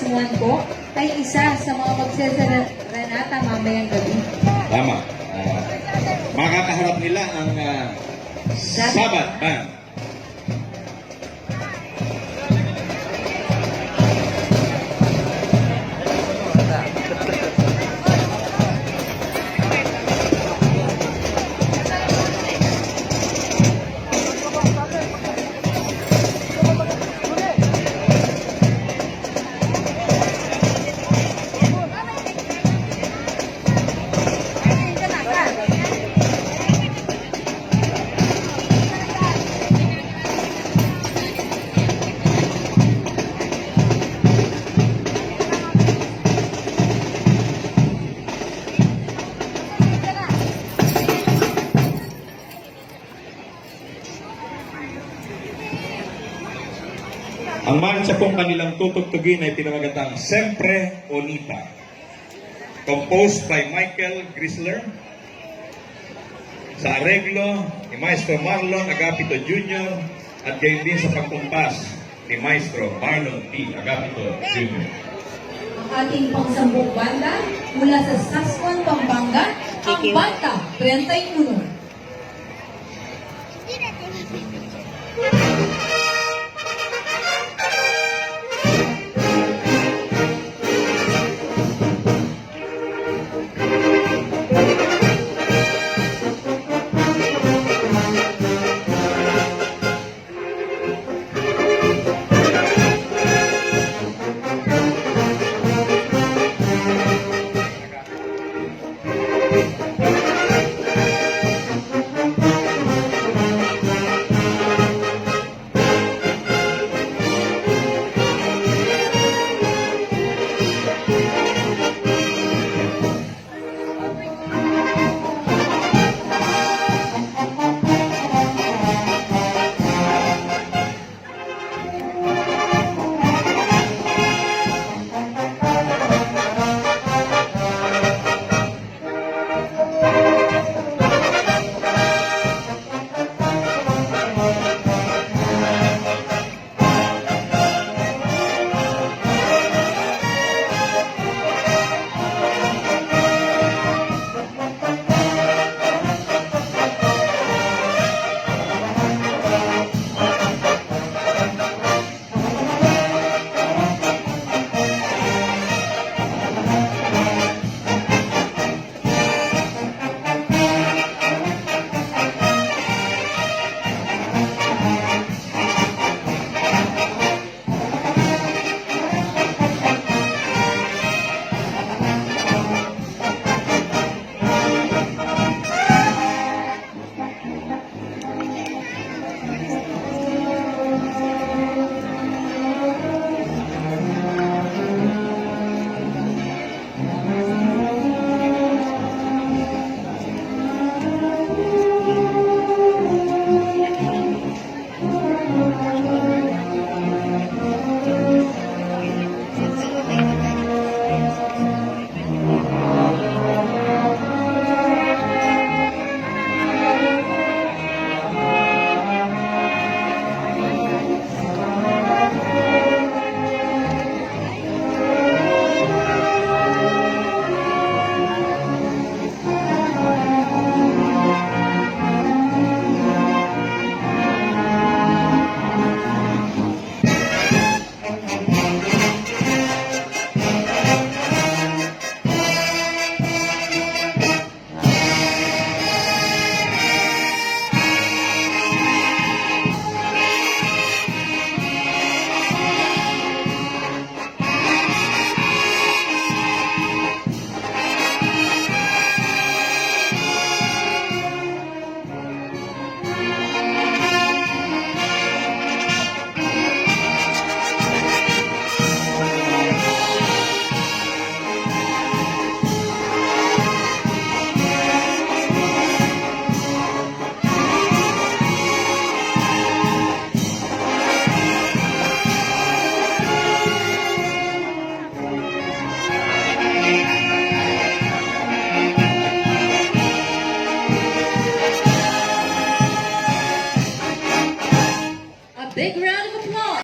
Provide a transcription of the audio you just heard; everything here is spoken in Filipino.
Juan po ay isa sa mga magseserenata mamayang gabi. Tama. Makakaharap nila ang Sabat Band. Ang mansa pong kanilang tutugtugin ay pinamagatang Sempre Onita. Composed by Michael Grisler. Sa areglo ni Maestro Marlon Agapito Jr. at gayon din sa pagkumpas ni Maestro Marlon P. Agapito Jr. Ang ating pangsambong banda mula sa Saswan, Pampanga, ang Banda 31. Big round